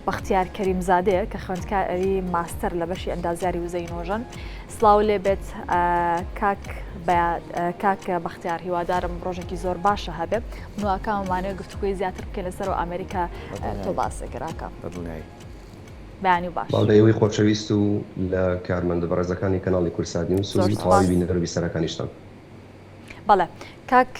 بەختیار کەریمزادەیە کە خوێندکاری ماستەر لە بەشی ئەندازیاری وزەی نۆژەن. سڵاو لێ بێت کاک بەختیار، هیوادارم ڕۆژێکی زۆر باشە هەبێت. نواکەمانێ گفتوگوی زیاتر بکەین لەسەر و ئەمریکا تۆ باسێکراکە بەیانی باش. باڵدەیەوەی خۆشەویست و لە کارمەندە بەڕێزەکانی کەناڵی کورسادی و سوزی تەواوی بینەرەوی سەرەکانیشتان. بەڵێ کاک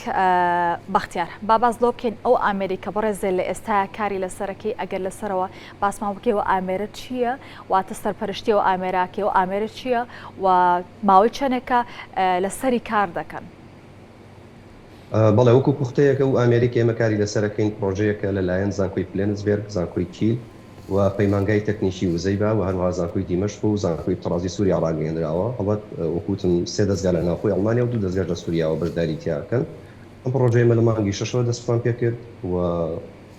بەختیار، با باز لۆ بکەین ئەو ئامێریکە بەڕێزێ لە ئێستاە کاری لەسەرەکەی ئەگەر لەسەرەوە باسمان بکەیەوە ئامێرە چییە، واتە سەرپەرشتیەوە ئامێراکەوە ئامێرە چییە و ماوەی چەندێکە لەسەری کار دەکەن؟ بەڵێ وەکو پوختەیەکە و ئامێریکا ئێمە کاری لەسەرەکەین پرۆژەیەکە لەلایەن زانکۆی پلێنسبێرگ، زانکۆی کیل و پەیمانگای تەکنیکی وزەی بە و هەروەها زانکۆی دیمەشق و زانکۆی پڕازی سووریا ڕاگەیەنراوە. هەڵبەت وەکوتم 3 دەستگا لە ناوخۆی ئەڵمانیا و 2 دەستگا لە سووریاوە بەشداری تیاکەن. ئەم پرۆژەیە لە مانگی 6 دەستپان پێ کرد و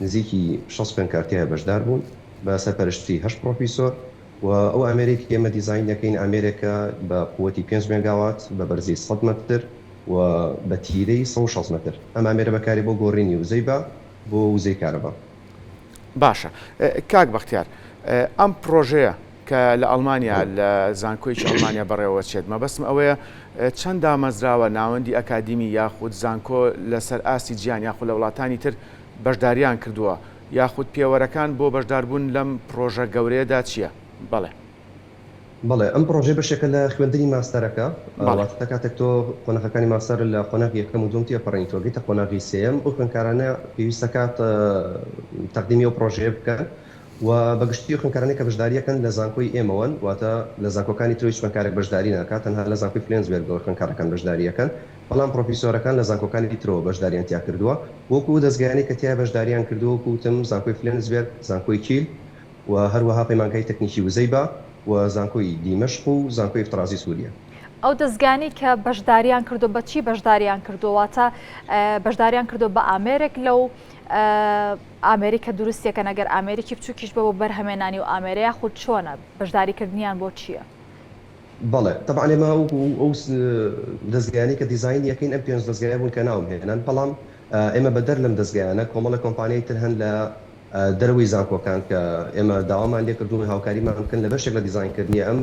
نزیکی 6 خوێندکارتیایە بەشدار بوون بە سەرپەرشتی 8 پرۆفیسۆر و ئەو ئامێرێکی ئێمە دیزاین دەکەین ئامێرێکە بە قووەتی 5 مێگاوات بە بەرزی 100 مەتر و بە تیرەی 160 مەتر. ئەم ئامێرە بەکاری بۆ گۆڕینی وزەی بۆ وزەی کارەبا. باشە کاک بەختیار، ئەم پرۆژەیە کە لە ئەڵمانیا لە زانکۆیی ئەڵمانیا بەڕێوە چێت، مەبەستم ئەوەیە چەند دامەزراوە ناوەندی ئەکادیمی یاخود زانکۆ لەسەر ئاستی گیان یاخود لە وڵاتانی تر بەشداریان کردووە یاخود پێوەرەکان بۆ بەشداربوون لەم پرۆژە گەورەیەدا چییە؟ بەڵێ ئەم پرۆژێ بەشێکە لە خوێندنی ماستەرەکە. واتە کاتێک تۆ قۆناغەکانی ماستەر لە قۆناغی یەکەم و دوم تێپەڕین تۆگەیتە قۆناغی سێەم، ئەو خوێندکارانە پێویستە کات تەقدیمی ئەو پرۆژەیە بکەن و بەگشتی خوێندکارانەی کە بەشداریەکەن لە زانکۆی ئێمەوەن، واتە لە زانکۆکانی ترۆی خوێندکارێک بەشداری ناکات، تەنها لە زانکۆی پلێنسبێرگەوە خوێندکارەکان بەشداریەکەن، بەڵام پرۆفیسۆرەکان لە زانکۆکانی دیترەوە بەشداریان تیا کردووە. وەکو دەستگایانی کە تیا بەشداریان کردووە وەکوتم زانکۆی پلێنسبێرگ، زانکۆی کیل و هەروەها پەیمانگای تەکنیکی وزەی بە و زانکۆی دیمەشق و زانکۆی پڕازی سووریا. ئەو دەستگانی کە بەشداریان کردو بە چی بەشداریان کردوواتە بەشداریان کردو بە ئامێرێک لەو ئامریکا دروستێکە نەگەر ئامریکی بچووکیش بە بۆ بەرهەمێنانی و ئامێرەیە خود چۆنە بەشداریکردنیان بۆ چییە؟ بەڵێ طبعاً ئێمە ئەو دەستگایانی کە دیزاین یەکەین ئەم 5 دەستگایە بوون کە ناوم هێنان، بەڵام ئێمە بەدەر لەم دەستگایانە کۆمەڵە کۆمپانیای تر هەن لە دەروی زانکۆکان کە ئێمە داوامان لێ کردوون هاوکاریمان بکەن لە بەشێک لە دیزاینکردنی ئەم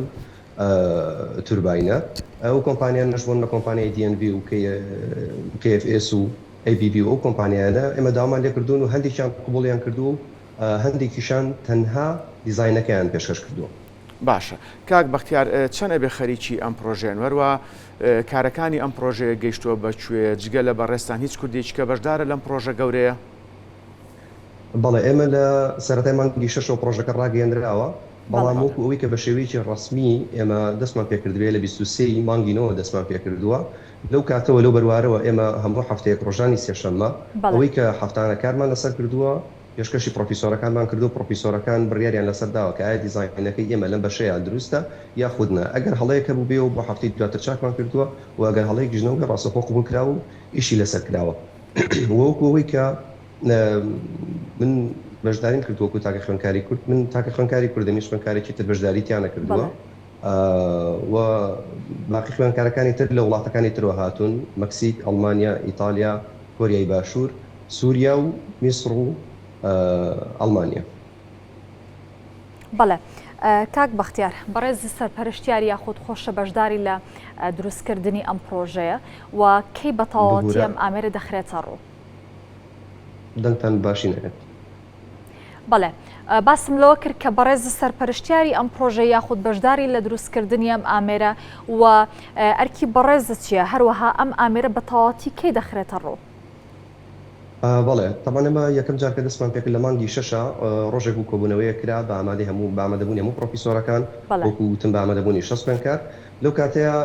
تورباینە. ئەو کۆمپانیان نەشبوون لە کۆمپانیای DNV و KFS و ABB و ئەو کۆمپانیانە ئێمە داوامان لێ کردوون و هەندێکیان قبوڵیان کردو و هەندێکیشان تەنها دیزاینەکەیان پێشکەش کردووە. باشە کاک بەختیار، چەند ئەبێ خەریکی ئەم پرۆژێن وەروە کارەکانی ئەم پرۆژەیە گەیشتووە بەکوێ جگە لە بەڕێستان هیچ کوردێکی کە بەشدارە لەم پرۆژە گەورەیە؟ بەڵێ ئێمە لە سەرەتای مانگی 6 پرۆژەکە ڕاگەیەنراوە، بەڵام وەکو ئەوەی کە بە شێوەیەکی ڕسمی ئێمە دەستمان پێکردوێ لە 23 مانگینەوە دەستمان پێکردووە. لەو کاتەوە لەو بەروارەوە ئێمە هەموو هەفتەیەک ڕۆژانی سێشەممە ئەوەی کە هەفتانە کارمان لەسەر کردووە پێشکەشی پرۆفیسۆرەکانمان کردو، پرۆفیسۆرەکان بڕیاریان لەسەر داوە کە ئایا دیزاینەکەی ئێمە لەم بەشەیە دروستە یاخودنا. ئەگەر هەڵەیەکە بوو بێ و بۆ هەفتەی دواتر چاکمان کردووە و ئەگەر هەڵەیەک ژنەوە ڕاستەخۆ قبول کراوە و ئیشی لەسەر کراوە. وەکو ئەوەی کە من بەشداریم کردووەکو تاکە خوێندکاری کورد، من تاکە خوێندکاری کوردەمیش خوێندکارێکی تر بەشداریتیانە کردووە و باقی خوێندکارەکانی تر لە وڵاتەکانی ترەوە هاتوون، مەکسیک، ئەڵمانیا، ئیتالیا، کۆریای باشوور، سووریا و میسر و ئەڵمانیا. بەڵێ کاک بەختیار، بەڕێزی سەرپەرشتیاری یاخود خۆشە بەشداری لە دروستکردنی ئەم پرۆژەیە و کەی بەتەواوەتی ئەم ئامێرە دەخرێتە ڕوو؟ دەنگتان باشی نەوێت. بەڵێ باسم لەوە کرد کە بەڕێزی سەرپەرشتیاری ئەم پرۆژە یاخود بەشداری لە دروستکردنی ئەم ئامێرە و ئەرکی بەڕێزت چییە؟ هەروەها ئەم ئامێرە بەتەواوەتی کەی دەخرێتە ڕوو؟ بەڵێ طبعاً ئەمە یەکەم جار کە دەستمان پێکرد لە مانگی 6 ڕۆژێک و کۆبوونەوەیە کرا بە ئامادەی هەموو بە ئامادەبوونی هەموو پرۆفیسۆرەکان وەکو وتم بە ئامادەبوونی 6 خوێندکار. لەو کاتەیە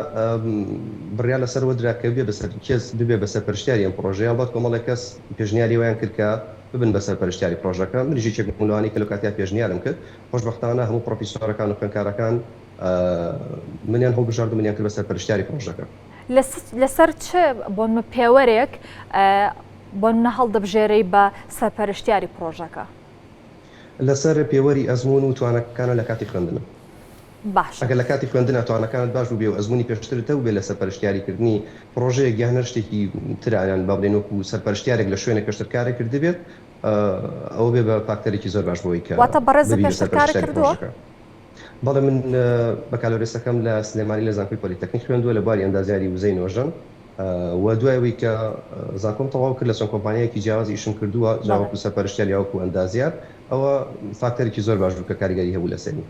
بڕیا لەسەرەوە درا کە بێ بەسەر کێس ببێ بە سەرپەرشتیاری ئەم پرۆژەیە، بەڵام کۆمەڵێک کەس پێشنیاری ویان کرد کە ببن بە سەرپەرشتیاری پرۆژەکە. منیژی چێک مولوانی کە لەو کاتەیە پێشنیارم کرد، خۆشبەختانە هەموو پرۆفیسۆرەکان و خوێندکارەکان منیان هەڵبژاردن منیان کرد بە سەرپەرشتیاری پرۆژەکە. لەسەر چ بۆن پێوەرێک بۆ منە هەڵدەبژێرەی بە سەرپەرشتیاری پرۆژەکە؟ لەسەر پێوەری ئەزمون و توانەکانە لە کاتی خوێندنە. باش ئەگەر لە کاتی خوێندنە توانەکانت باش بێ و ئەزمونی پێشترتە و بێ لە سەرپەرشتیاریکردنی پرۆژەیەک یان هەر شتێکی ترایان با بڵێن وەکو سەرپەرشتیارێک لە شوێنە کەشتەرکارێک کرد بێت ئەوە بێ بە فاکتەرێکی زۆر باش بۆی کە واتە بەڕێزە پێشتر کارە کردووە؟ بەڵێ من بەکالۆرێسەکەم لە سلێمانی لە زانکۆی پۆلیتەکنیک خوێندووە لە باری ئەندازیاری وزەی نۆژەن و دوایەوەی کە زانکۆم تەواو کرد لە چەند کۆمپانیایەکی جیاوازی ئیشم کردووە جاوەکو سەرپەرشتیار یاوەکو ئەندازیار ئەوە فاکتەرێکی زۆر باش بوو کە کاریگەری هەبوو لەسەری.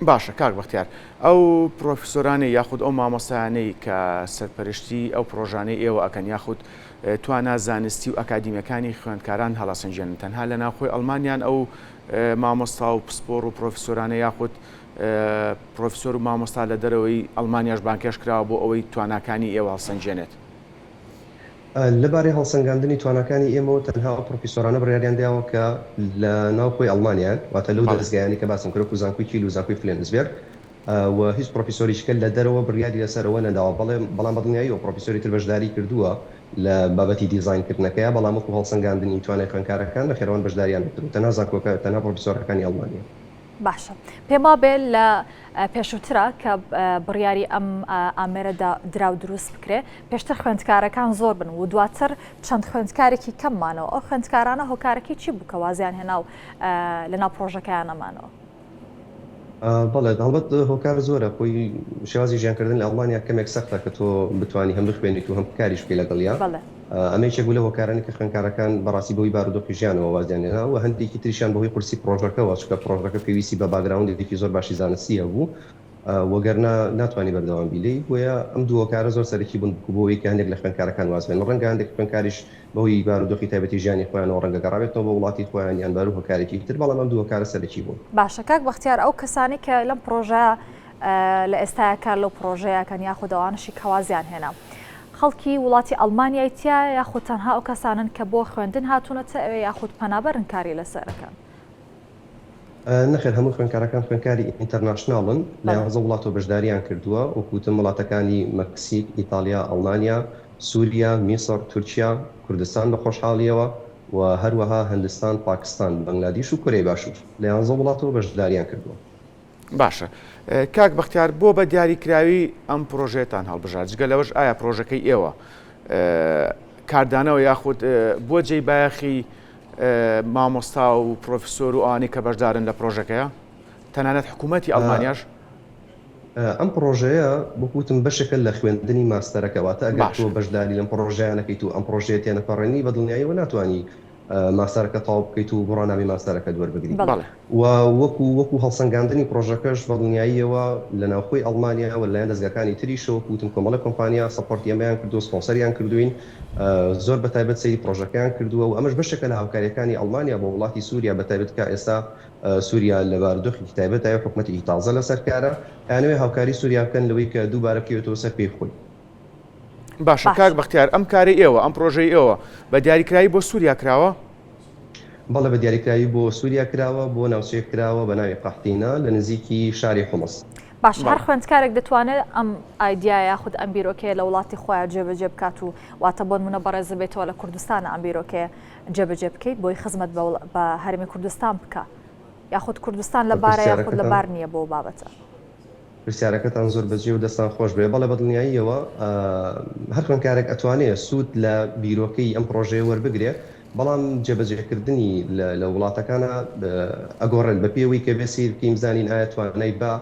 باشە کاک بەختیار ئەو پرۆفیسۆرانەی یاخود ئەو مامۆستایانەی کە سەرپەرشتی ئەو پرۆژانەی ئێوە ئەکەن یاخود توانە زانستی و ئەکادیمیەکانی خوێندکاران هەڵەسەنجێنن تەنها لە ناوخۆی ئەڵمانیان ئەو مامۆستا و پسپۆڕ و پرۆفیسۆرانە یاخود پرۆفیسۆر و مامۆستا لە دەرەوەی ئەڵمانیاش بانکێش کراوە بۆ ئەوەی تواناکانی ئێوە هەڵسەنجێنێت. لەبارەی هەڵسەنگاندنی توانەکانی ئێمەوە تەنها پرۆفیسۆرانە بڕیاریان داوە کە لە ناوخۆی ئەڵمانیان واتە لەو دەستگایانی کە باسم کرد و زانکۆی کیل و زانکۆی فلێنسبێرگ و هیچ پرۆفیسۆریشکە لە دەرەوە بڕیاری لەسەرەوە نەداوە بەڵام بەدڵنیایی و پرۆفیسۆری تر بەشداری کردووە لە بابەتی دیزاینکردنەکەیە بەڵام وەکو هەڵسەنگاندنی توانای خوێندکارەکان لە خێرەوەن بەشداریان بکرد تەنها زانکۆکە تەنها پرۆفیسۆرەکانی ئەڵمانیا. باشە پێما بێت لە پێشووترە کە بڕیاری ئەم ئامێرەدا دراو دروست بکرێ پێشتر خوێندکارەکان زۆر بن و دواتر چەند خوێندکارێکی کەممانەوە ئەو خوێندکارانە هۆکارەکەی چی بوو کە وازیان هێنا و لەناو پرۆژەکەیانەمانەوە؟ بەڵێ هەڵبەت هۆکار زۆرە خۆی شێوازی ژیانکردن لە ئەڵمانیا کەمێک سەختە کە تۆ بتوانی هەم بخوێنیت و هەم کاریش بکەی لەگەڵیان. ئەمە یەکێک بوو لە هۆکارانی کە خوێندکارەکان بەڕاستی بۆی بارودۆخی ژیانەوە وازیان هێنا و هەندێکی تریشیان بەهۆی قورسی پرۆژەکەەوە چکە پرۆژەکە پێویستی بە باگراوندێکی زۆر باشی زانستیە بوو وەگەرنا ناتوانانی بەردەوام بیلەی بۆیە ئەم دوو هۆکارە زۆر سەرەکی بوون بۆەوەی کە هەندێک لە خوێندکارەکان وازبێن ڕەنگە هەندێک خوێندکاریش بەهۆی بارودۆخی تایبەتی ژیانی خۆیانەوە ڕەنگە گەڕاوێتەوە بە وڵاتی خۆیان یان بار و هۆکارێکی تر بەڵام ئەم دوو هۆکارە سەرەکی بوون. باشە کاک بەختیار ئەو کەسانی کە لەم پرۆژە لە ئێستایا کار لەو پرۆژەیەکەن یاخود ئەوانشی کەوازیان هێنا خەڵکی وڵاتی ئەڵمانیای تیا یاخود تەنها ئەو کەسانن کە بۆ خوێندن هاتوونەتە ئەوێ یاخود پەنابەرن کاری لەسەرەکەن؟ نەخێر هەموو خوێندکارەکان خوێندکاری ئینتەرناشناڵن لە 11 وڵاتەوە بەشداریان کردووە وەکوتم وڵاتەکانی مەکسیک، ئیتالیا، ئەڵمانیا، سووریا، میسر، تورکیا، کوردستان بە خۆشحاڵیەوە و هەروەها هەندستان، پاکستان، بەنگلادیش و کورەی باشوور لە 11 وڵاتەوە بەشداریان کردووە. باشە کاک بەختیار بۆ بە دیاریکراوی ئەم پرۆژێتان هەڵبژار جگە لەوەش ئایا پرۆژەکەی ئێوە کاردانەوە یاخود بۆ جێی بایەخی مامۆستا و پرۆفیسۆر و ئەوانەی کە بەشدارن لە پرۆژەکەیە تەنانەت حکوومەتی ئەڵمانیاش ئەم پرۆژەیە بۆکوتم بەشەکە لە خوێندنی ماستەرەکەواتە ئەگەر تۆ بەشداری لەم پرۆژیانەکەیت و ئەم پرۆژێت تێنەپەڕێنی بە دڵنیاییەوە ناتوانانی ماستەرەکە تاو بکەیت و بڕۆنامی ماستەرەکە دووەربگریت و وەکو هەڵسەنگاندنی پرۆژەکەش بە دڵنیاییەوە لە ناوخۆی ئەڵمانیا و لەلایەن دەستگاکانی تریشەوە کوتم کۆمەڵە کۆمپانیا سەپۆرتی ئەمەیان کردو سپۆنسەریان کردوین زۆر بەتایبەت سەیری پرۆژەکەیان کردووە و ئەمەش بەشێکە لە هاوکاریەکانی ئەڵمانیا بۆ وڵاتی سووریا بەتایبەت کە ئێستا سووریا لە بارودۆخی تایبەت ئایا حکوومەتێکی تازە لەسەرکارە یانوێ هاوکاری سووریا بکەن لەوەی کە دووبارە بکەوێتەوە سەر پێی خۆی. باشە کاک بەختیار ئەم کاری ئێوە ئەم پرۆژەی ئێوە بە دیاریکراوی بۆ سووریا کراوە؟ بەڵێ بە دیاریکراوی بۆ سووریا کراوە بۆ ناوچەیەک کراوە بە ناوی قەحتینە لە نزیکی شاری حومس. باش هەر خوێندکارێک دەتوانێت ئەم ئایدیا یاخود ئەم بیرۆکەیە لە وڵاتی خۆیان جێبەجێ بکات و واتە بۆ نمونە بەڕێزە بێتەوە لە کوردستانە ئەم بیرۆکەیە جێبەجێ بکەیت بۆی خزمەت بە هەرێمی کوردستان بکە یاخود کوردستان لە بارە یاخود لە بار نییە بۆ بابەتە. پرسیارەکەتان زۆر بەجێ و دەستان خۆش بێ بەڵێ بە دڵنیاییەوە هەر خوێندکارێک ئەتوانێت سوود لە بیرۆکەی ئەم پرۆژەیە وەربگرێ بەڵام جێبەجێکردنی لە وڵاتەکانە ئەگۆڕێن بە پێوەی کە بێ سیر بکەین بزانین ئایا توانای بە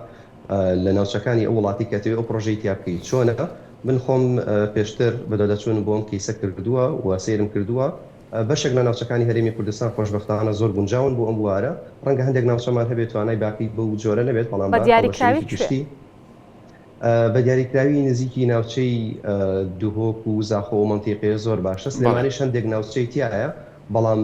لە ناوچەکانی ئەو وڵاتی کاتێ ئەو پرۆژەی تیا بکەیت چۆنە من خۆم پێشتر بەدەدەچوون بۆم کیسە کردووە و سیرم کردووە بەشێک لە ناوچەکانی هەرێمی کوردستان خۆشبەختانە زۆر گونجاون بۆ ئەم وارە ڕەنگە هەندێک ناوچەمان هەبێت توانای باقی بەو جۆرە نەبێت بەڵام بە دیاریکراوی گشتی بە دیاریکراوی نزیکی ناوچەی دوهۆک و زاخۆ و مەنتیقەیە زۆر باشە سلێمانیش هەندێک ناوچەی تایە بەڵام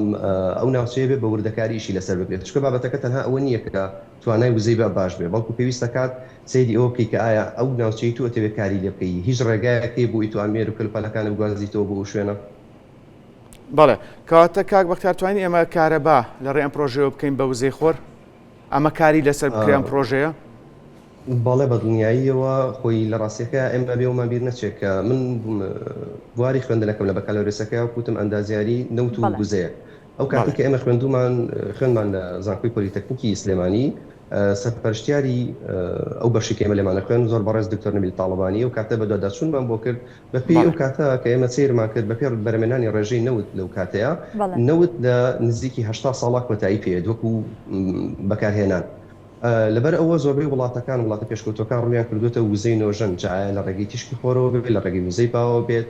ئەو ناوچەیە بێ بە وردەکاریشی لەسەر ببێت چکە بابەتەکە تەنها ئەوە نییە کە توانای وزەی بە باش بێ بەڵکو پێویستە کات سەیری ئەوە بکەی کە ئایا ئەو ناوچەی تو ئەتەوێت کاری لێ بکەی هیچ ڕێگایەکەی بۆی تو ئەمێر و کلپەلەکانە بگوازیتەوە بۆ شوێنە. بەڵێ کەواتە کاک بەختیار توانین ئێمە کارەبا لە ڕێ ئەم پرۆژەیە بکەین بە وزەی خۆر ئەمە کاری لەسەر بکرێن پرۆژەیە؟ بەڵێ بە دڵنیاییەوە خۆی لە ڕاستیەکە ئێمە بێومان بیر نەچێت کە من بواری خوێندنەکەم لە بەکالۆرێسەکە وتم ئەندازیاری نەوت و گوزەیە ئەو کاتی کە ئێمە خوێندومان خوێنمان لە زانکۆی پۆلیتەکنیکی سلێمانی سەرپەرشتیاری ئەو بەشی کە ئێمە لێمانە خوێن زۆر بەڕێز دکتۆر نەبیل تاڵبانی و کاتە بە دواداچوونمان بۆ کرد بە پێی ئەو کاتە کە ئێمە سیرمان کرد بە پێ بەرهەمهێنانی ڕێژەی نەوت لەو کاتەیە نەوت لە نزیکی 80 ساڵا کۆتایی پێ وەکو بەکارهێنان لەبەر ئەوە زۆربەی وڵاتەکان وڵاتە پێشکەوتوەکان ڕویان کردوتە وزەی نۆژەن جایە لە ڕێگەی تیشکی خۆرەوە بێت لە ڕێگەی وزەی پاوە بێت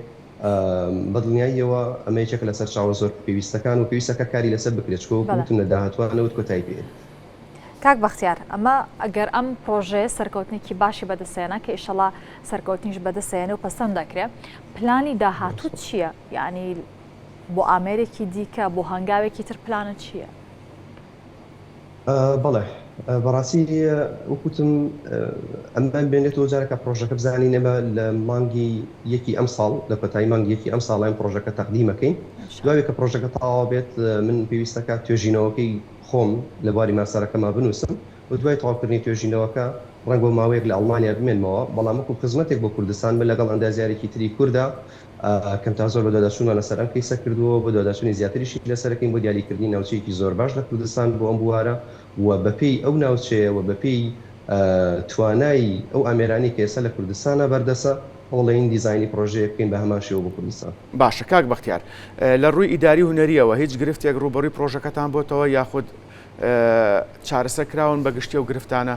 بەدڵنیاییەوە ئەمە یەکێک لە سەرچاوە زۆر پێویستەکان و پێویستەکە کاری لەسەر بکرێت چکۆ گوتم لە داهاتوانەوت کۆتایی پێ کاک بەختیار ئەمە ئەگەر ئەم پرۆژێ سەرکەوتنێکی باشی بەدەستێنە کە ئیشەڵا سەرکەوتنیش بەدەستێنێ و پەسەند دەکرێت پلانی داهاتوو چییە؟ یعنی بۆ ئامێرێکی دیکە بۆ هەنگاوێکی تر پلانە چییە؟ بەڵێ بەڕاستی وەکوتم ئەمە بێنێتەوە جارێکە پرۆژەکە بزانین ئێمە لە مانگی یەکی ئەم ساڵ لە پەتای مانگی یەکی ئەم ساڵیان پرۆژەکە تەقدیمەکەین دوای کە پرۆژەکە تەواو بێت من پێویستەکە توێژینەوەکەی خۆم لە بواری ماسەرەکەما بنووسم و دوای تەواوکردنی توێژینەوەکە ڕەنگە و ماوەیەک لە ئەڵمانیا بمێنمەوە بەڵام وەکو خزمەتێک بۆ کوردستان من لەگەڵ ئەندازیارێکی تری کووردا کەم تا زۆر بە داداچوونمان لەسەر ئەم کەیسە کردووە بۆ داداچوونی زیاتریشی لەسەرەکەین بۆ دیاریکردنی ناوچەیەکی زۆر باش لە کوردستان بۆ ئەم بوارە و بەپێی ئەو ناوچەیە و بەپێی توانایی ئەو ئامێرانی کە ئێستا لە کوردستانە بەردەسە هەوڵین دیزایانی پرۆژەیە بکەین بە هەمان شێوە بۆ کوردستان. باشە کاک بەختیار لە ڕووی ئیداری هونەریەوە هیچ گرفتێک ڕوبەڕووی پرۆژەکەتان بۆتەوە یاخود چارەسەر کراون بە گشتی و گرفتانە؟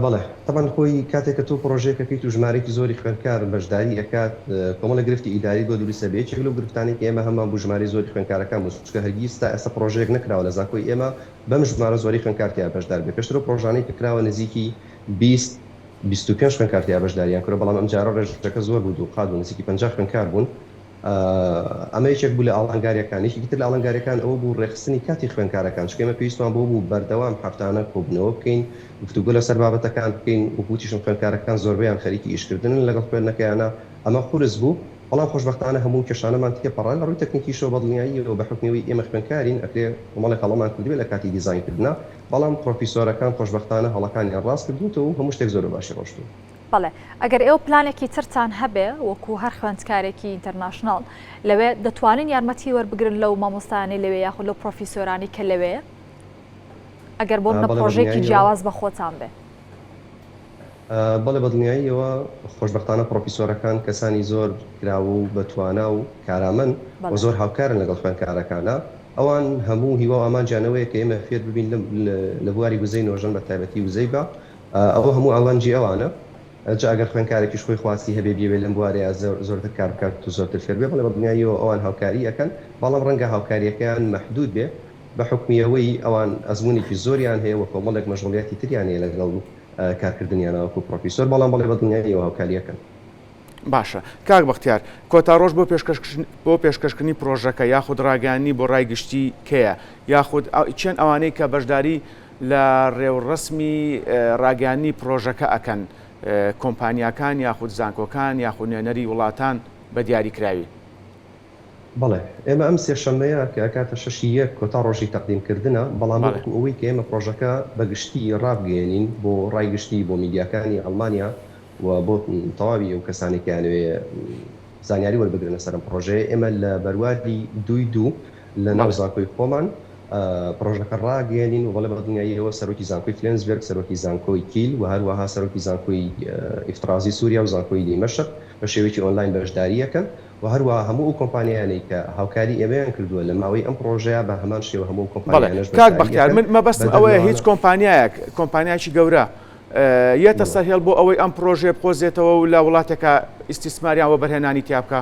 بەڵێ طبعاً خۆی کاتێک کە تۆ پرۆژەیەکەکەیت و ژمارەی زۆری خوێندکار بەشداری ئەکات کۆمەڵە گرفتی ئیداری بۆ دروستە بێت چێک لەو گرفتانی کە ئێمە هەمان بۆ ژمارەی زۆری خوێندکارەکان چکە هەرگیز تا ئێستا پرۆژەیەک نەکراوە لە زانکۆی ئێمە بەم ژمارە زۆری خوێندکارتیا بەشدار بێت پێشتر پرۆژانەی کە کراوە نزیکی 20-25 خوێندکارتیا بەشداریان کرد بەڵام ئەم جارە ڕێژەکە زۆر بوو و قاد بوو نزیکی 50 خوێندکار بوون ئەمە یەکێک بوو لە ئاڵنگاریەکانێکی تر لە ئاڵنگاریەکان ئەوە بوو ڕێخستنی کاتی خوێندکارەکان چکە ئێمە پێویستمان بۆ بوو بەردەوام هەفتانە کۆبنەوە بکەین گفتوگۆ لەسەر بابەتەکان بکەین و گوتیشم خوێندکارەکان زۆربەیان خەریکی ئیشکردن لەگەڵ خوێندنەکەیانە ئەمە خورس بوو بەڵام خۆشبەختانە هەموو کێشانەمان تێپەڕان لە ڕووی تەکنیکیشەوە بەدڵنیاییەوە بە حکمیەوەی ئێمە خوێندکارین ئەکرێ ومەڵێک هەڵەمان کردووە لە کاتی دیزاینکردنا بەڵام پرۆفیسۆرەکان خۆشبەختانە هەڵەکانیان ڕاست کردوتەوە و هەموو شتێک زۆر باشی ڕۆشتووە. بەڵێ ئەگەر ئێوە پلانێکی ترتان هەبێ وەکو هەر خوێندکارێکی ئینتەرناشناڵ لەوێ دەتوانین یارمەتی وەربگرن لەو مامۆستانی لەوێ یاخود لەو پرۆفیسۆرانی کە لەوێ ئەگەر بۆ منە پرۆژێکی جیاواز بە خۆتان بێ؟ بەڵێ بەدڵنیاییەوە خۆشبەختانە پرۆفیسۆرەکان کەسانی زۆر کراوە و بەتوانە و کارامەن و زۆر هاوکارن لەگەڵ خوێندکارەکانە ئەوان هەموو هیوا ئامانجانەوەیە کە ئێمە فێر ببین لە بواری وزەی نۆژەن بە تایبەتی وزەی بە ئەوە هەموو ئاوانجی ئەوانە جا ئەگەر خوێندکارێکیش خۆی خواستی هەبێ بێ لەم بوارەیە زۆرتر کار بکات و زۆرتر فێر بێ بەڵێ بەدڵنیاییەوە ئەوان هاوکاری ئەەکەن بەڵام ڕەنگە هاوکاریەکەیان مەحدود بێ بە حکمیەوەی ئەوان ئەزمونێکی زۆریان هەیە وە کۆمەڵێک مەشغوڵیەتی تریان هەیە لەگەڵ کارکردنیانە وەکو پرۆفیسۆر بەڵام بەڵێ بەدڵنیاییەوە هاوکاریەکەن. باشە کاک بەختیار کۆتاڕۆژ بۆ پێشکەشکردنی پرۆژەکە یاخود ڕاگەیاندنی بۆ ڕای گشتی کەیە یاخود چەند ئەوانەی کە بەشداری لە ڕێوڕسمی ڕاگەیاندنی پرۆژەکە ئەکەن کۆمپانیاکان یاخود زانکۆکان یاخود نوێنەری وڵاتان بە دیاریکراوی؟ بەڵێ ئێمە ئەم سێشەمەیە کە کاتە 6 کۆتا ڕۆژی تەقدیمکردنە بەڵام ئەوەی کە ئێمە پرۆژەکە بە گشتی ڕابگەێنین بۆ ڕایگشتی بۆ میدیاکانی ئەڵمانیا و بۆ تەواوی ئەو کەسانێکیانوێ زانیاری وەربگرنە سەرم پرۆژەیە ئێمە لە بەرواری 2 لە ناو زانکۆی خۆمان پرۆژەکە ڕاگەێنین و بەڵێ بەدڵنیاییەوە سەرۆکی زانکۆی فلێنسبێرگ سەرۆکی زانکۆی کیل و هەروەها سەرۆکی زانکۆی ئیفترازی سووریا و زانکۆی دیمەشق بە شێوەیەکی ئۆنلاین بەشداریەکەن و هەروەها هەموو ئەو کۆمپانیانەی کە هاوکاری ئێمەیان کردووە لە ماوەی ئەم پرۆژەیە بە هەمان شێوە هەموو کۆمپانیانەش کاک بەختیار من مەبەستم ئەوەیە هیچ کۆمپانیایەکی گەورە یەتە سەرهێڵ بۆ ئەوەی ئەم پرۆژێ بخۆزێتەوە و لە وڵاتێکە ئیسیسماریان وە بەرهێنانی تیا بکە؟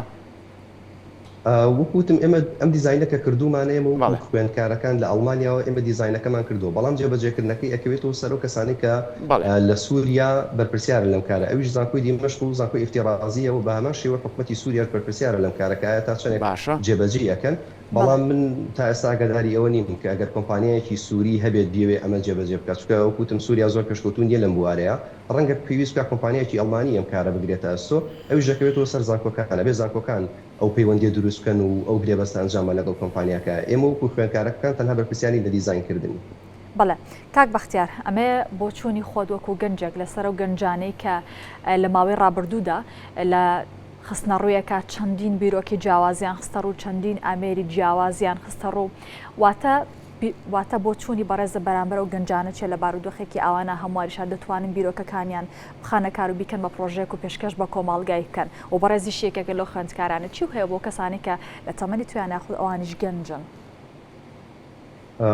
وەکوتم ئێمە ئەم دیزاینەکە کردومانە ئێمە و خوێندکارەکان لە ئەڵمانیاوە ئێمە دیزاینەکەمان کردووە بەڵام جێبەجێکردنەکەی ئەکەوێتەوە سەر و کەسانی کە لە سووریا بەرپرسیارە لەم کارە ئەویش زانکۆی دیمەشق و زانکۆی ئیفتیرازیەوە بە هەمان شێوە حکومەتی سووریا بەرپرسیارە لەم کارەکەیە تا چەندێک جێبەجێ ئەکەن بەڵام من تا ئێستا ئاگاداری ئەوە نیم کە ئەگەر کۆمپانیایەکی سووری هەبێت بیاوێ ئەمە جێبەجێ بکات چونکە وەکوتم سووریا زۆر پێشکەوتوون نیە لەم بوارەیە ڕەنگە پێویست بکات کۆمپانیایەکی ئەڵمانی ئەم کارە بگرێتە ئەستۆ ئەویش دەکەوێتەوە سەر زانکۆکانە بێ زانکۆکان ئەو پەیوەندی دروستکەن و ئەو گرێبەستە ئەنجامە لەگەڵ کۆمپانیاکە ئێمە وەکو خوێندکارەکان تەنها بەرپرسیانی لە دیزاینکردنی. بەڵێ کاک بەختیار ئەمێ بۆ چوونی خۆت وەکو گەنجێک لەسەر و گەنجانەی کە لە ماوەی ڕابردوودا لە خستنە ڕوویەکە چەندین بیرۆکی جیاوازیان خستە ڕوو چەندین ئامێری جیاوازیان خستە ڕوو واتە واتە بۆ چوونی بەڕێزە بەرامبەر و گەنجانە چێ لە بارودۆخێکی ئەوانە هەمواریشان دەتوانن بیرۆکەکانیان بخانە کار و بیکەن بە پرۆژێک و پێشکەش بە کۆمەڵگای بکەن و بەڕێزی شێکێکە لەو خوێندکارانە چی هەیە بۆ کەسانی کە لە تەمەنی تویان یاخود ئەوانیش گەنجن؟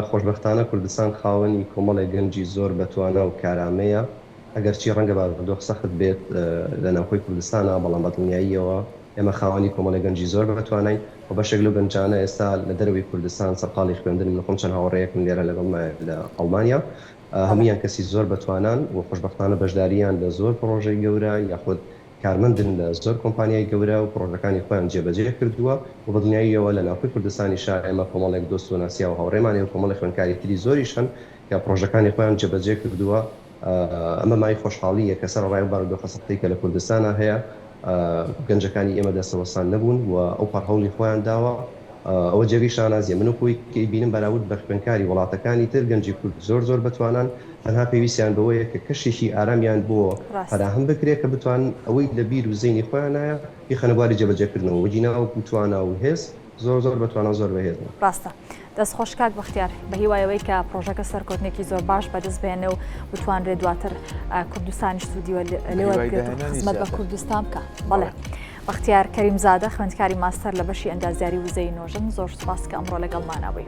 خۆشبەختانە کوردستان خاوەنی کۆمەڵی گەنجی زۆر بەتوانە و کارامەیە ئەگەرچی ڕەنگە بارودۆخ سەخت بێت لە ناوخۆی کوردستانە بەڵام بە دڵنیاییەوە ئێمە خاوەنی کۆمەڵی گەنجی زۆر بەتوانین و بەشێک لەو گەنجانە ئێستا لە دەروی کوردستان سەرقاڵی خوێندن لە خۆم چەند هاوڕێیەکم لێرە لەگەڵ لە ئەڵمانیا هەمویان کەسی زۆر بەتوانان و خۆشبەختانە بەشداریان لە زۆر پرۆژەی گەورە یاخود کارمەندن لە زۆر کۆمپانیای گەورە و پرۆژەکانی خۆیان جێبەجێ کردووە و بەدڵنیاییەوە لە ناوخۆی کوردستانی شار ئێمە کۆمەڵێک دۆست و ناسیا و هاوڕێمانی و کۆمەڵی خوێندکاری تری زۆریشن کە پرۆژەکانی خۆیان جێبەجێ کردووە ئەمە مای خۆشحاڵیە کە سەر ڕای بارودۆخە سەختەی کە لە کوردستانە هەیە گەنجەکانی ئێمە دەستەوەسان نەبوون و ئەو پەرهەوڵی خۆیان داوە ئەوە جێوی شانازیە من و خۆی کە بینم بەراورد بە خوێندکاری وڵاتەکانی تر گەنجی کورد زۆر بەتوانان تەنها پێویستیان بەوەیە کە کەشێکی ئارامیان بۆ فراهم بکرێت کە بتوان ئەوەی لە بیر و زەینی خۆیانایە بیخەنە بواری جێبەجێکردنەوە وەجینا و بتوانە و هێز زۆر بەتوانە زۆر بەهێزن. ڕاستە دەست خۆشکات بەختیار بە هیوایەوەی کە پرۆژەکە سەرکەوتنێکی زۆر باش بەدەست بێنێ و بتوانرێت دواتر کوردستانی سوودیوە لێوە خزمەت بە کوردستان بکە. بەڵێ بەختیار کەریمزادە خوێندکاری ماستەر لە بەشی ئەندازیاری وزەی نۆژن زۆر سوپاس کە ئەمڕۆ لەگەڵمانەوەی.